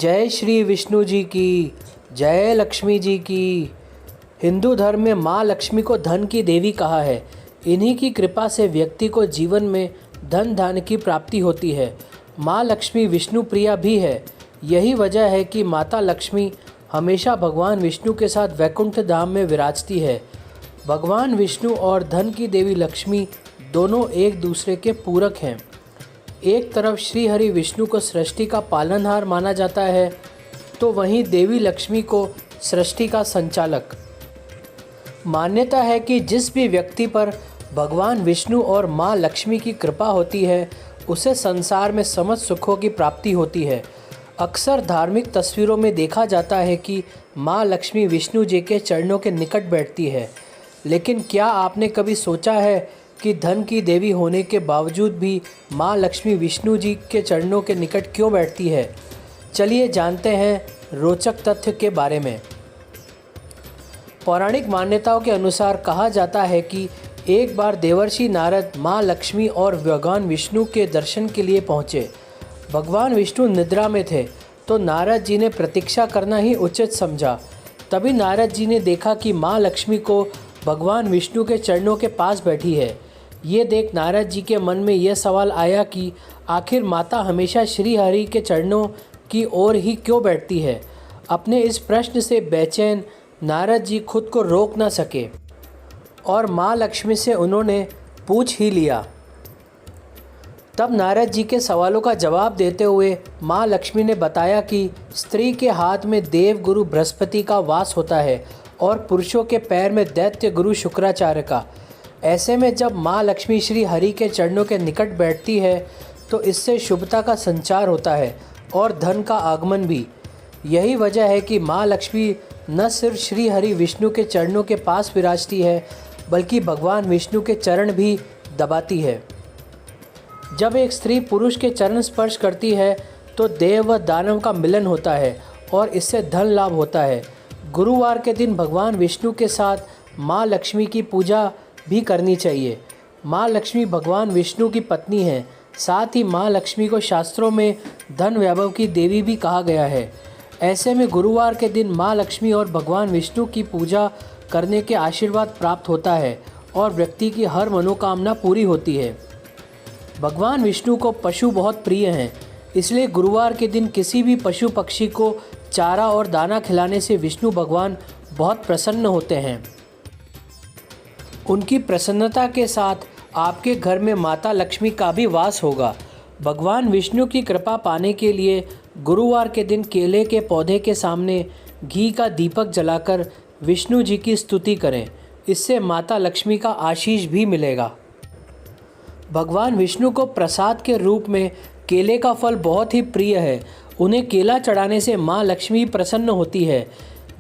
जय श्री विष्णु जी की। जय लक्ष्मी जी की। हिंदू धर्म में माँ लक्ष्मी को धन की देवी कहा है। इन्हीं की कृपा से व्यक्ति को जीवन में धन धान्य की प्राप्ति होती है। माँ लक्ष्मी विष्णु प्रिया भी है। यही वजह है कि माता लक्ष्मी हमेशा भगवान विष्णु के साथ वैकुंठ धाम में विराजती है। भगवान विष्णु और धन की देवी लक्ष्मी दोनों एक दूसरे के पूरक हैं। एक तरफ श्री हरि विष्णु को सृष्टि का पालनहार माना जाता है, तो वहीं देवी लक्ष्मी को सृष्टि का संचालक। मान्यता है कि जिस भी व्यक्ति पर भगवान विष्णु और माँ लक्ष्मी की कृपा होती है, उसे संसार में समस्त सुखों की प्राप्ति होती है। अक्सर धार्मिक तस्वीरों में देखा जाता है कि माँ लक्ष्मी विष्णु जी के चरणों के निकट बैठती है। लेकिन क्या आपने कभी सोचा है कि धन की देवी होने के बावजूद भी माँ लक्ष्मी विष्णु जी के चरणों के निकट क्यों बैठती है? चलिए जानते हैं रोचक तथ्य के बारे में। पौराणिक मान्यताओं के अनुसार कहा जाता है कि एक बार देवर्षि नारद माँ लक्ष्मी और भगवान विष्णु के दर्शन के लिए पहुँचे। भगवान विष्णु निद्रा में थे, तो नारद जी ने प्रतीक्षा करना ही उचित समझा। तभी नारद जी ने देखा कि माँ लक्ष्मी को भगवान विष्णु के चरणों के पास बैठी है। ये देख नारद जी के मन में यह सवाल आया कि आखिर माता हमेशा श्री हरि के चरणों की ओर ही क्यों बैठती है। अपने इस प्रश्न से बेचैन नारद जी खुद को रोक न सके और माँ लक्ष्मी से उन्होंने पूछ ही लिया। तब नारद जी के सवालों का जवाब देते हुए माँ लक्ष्मी ने बताया कि स्त्री के हाथ में देव गुरु बृहस्पति का वास होता है और पुरुषों के पैर में दैत्य गुरु शुक्राचार्य का। ऐसे में जब माँ लक्ष्मी श्री हरि के चरणों के निकट बैठती है, तो इससे शुभता का संचार होता है और धन का आगमन भी। यही वजह है कि माँ लक्ष्मी न सिर्फ श्री हरि विष्णु के चरणों के पास विराजती है, बल्कि भगवान विष्णु के चरण भी दबाती है। जब एक स्त्री पुरुष के चरण स्पर्श करती है, तो देव व दानव का मिलन होता है और इससे धन लाभ होता है। गुरुवार के दिन भगवान विष्णु के साथ माँ लक्ष्मी की पूजा भी करनी चाहिए। माँ लक्ष्मी भगवान विष्णु की पत्नी है। साथ ही माँ लक्ष्मी को शास्त्रों में धन वैभव की देवी भी कहा गया है। ऐसे में गुरुवार के दिन माँ लक्ष्मी और भगवान विष्णु की पूजा करने के आशीर्वाद प्राप्त होता है और व्यक्ति की हर मनोकामना पूरी होती है। भगवान विष्णु को पशु बहुत प्रिय हैं, इसलिए गुरुवार के दिन किसी भी पशु पक्षी को चारा और दाना खिलाने से विष्णु भगवान बहुत प्रसन्न होते हैं। उनकी प्रसन्नता के साथ आपके घर में माता लक्ष्मी का भी वास होगा। भगवान विष्णु की कृपा पाने के लिए गुरुवार के दिन केले के पौधे के सामने घी का दीपक जलाकर विष्णु जी की स्तुति करें। इससे माता लक्ष्मी का आशीष भी मिलेगा। भगवान विष्णु को प्रसाद के रूप में केले का फल बहुत ही प्रिय है। उन्हें केला चढ़ाने से माँ लक्ष्मी प्रसन्न होती है,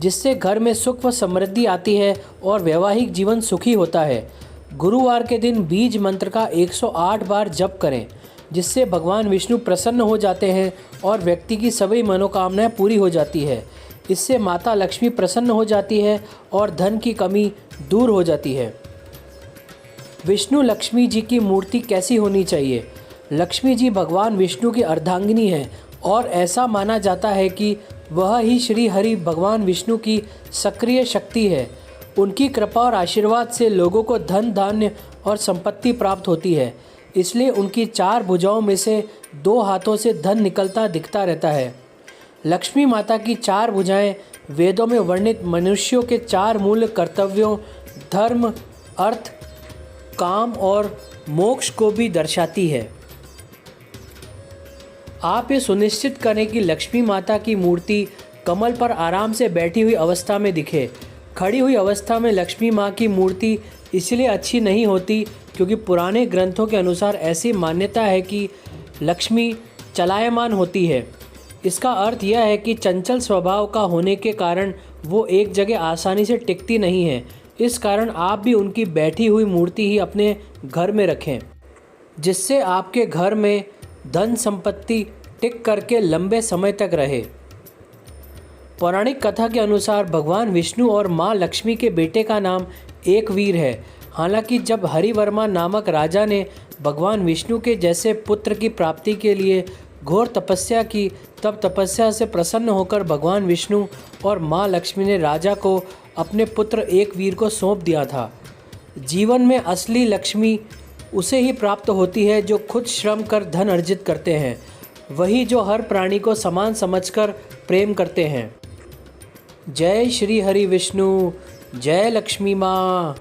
जिससे घर में सुख व समृद्धि आती है और वैवाहिक जीवन सुखी होता है। गुरुवार के दिन बीज मंत्र का 108 बार जप करें, जिससे भगवान विष्णु प्रसन्न हो जाते हैं और व्यक्ति की सभी मनोकामनाएं पूरी हो जाती है। इससे माता लक्ष्मी प्रसन्न हो जाती है और धन की कमी दूर हो जाती है। विष्णु लक्ष्मी जी की मूर्ति कैसी होनी चाहिए? लक्ष्मी जी भगवान विष्णु की अर्धांगिनी है और ऐसा माना जाता है कि वह ही श्री हरि भगवान विष्णु की सक्रिय शक्ति है। उनकी कृपा और आशीर्वाद से लोगों को धन धान्य और संपत्ति प्राप्त होती है। इसलिए उनकी 4 भुजाओं में से 2 हाथों से धन निकलता दिखता रहता है। लक्ष्मी माता की 4 भुजाएं वेदों में वर्णित मनुष्यों के 4 मूल कर्तव्यों धर्म, अर्थ, काम और मोक्ष को भी दर्शाती है। आप ये सुनिश्चित करें कि लक्ष्मी माता की मूर्ति कमल पर आराम से बैठी हुई अवस्था में दिखे। खड़ी हुई अवस्था में लक्ष्मी माँ की मूर्ति इसलिए अच्छी नहीं होती क्योंकि पुराने ग्रंथों के अनुसार ऐसी मान्यता है कि लक्ष्मी चलायमान होती है। इसका अर्थ यह है कि चंचल स्वभाव का होने के कारण वो एक जगह आसानी से टिकती नहीं है। इस कारण आप भी उनकी बैठी हुई मूर्ति ही अपने घर में रखें, जिससे आपके घर में धन संपत्ति टिक करके लंबे समय तक रहे। पौराणिक कथा के अनुसार भगवान विष्णु और माँ लक्ष्मी के बेटे का नाम एकवीर है। हालांकि जब हरिवर्मा नामक राजा ने भगवान विष्णु के जैसे पुत्र की प्राप्ति के लिए घोर तपस्या की। तब तपस्या से प्रसन्न होकर भगवान विष्णु और माँ लक्ष्मी ने राजा को अपने पुत्र एक वीर को सौंप दिया था। जीवन में असली लक्ष्मी उसे ही प्राप्त होती है जो खुद श्रम कर धन अर्जित करते हैं, वही जो हर प्राणी को समान समझकर प्रेम करते हैं। जय श्री हरि विष्णु, जय लक्ष्मी माँ।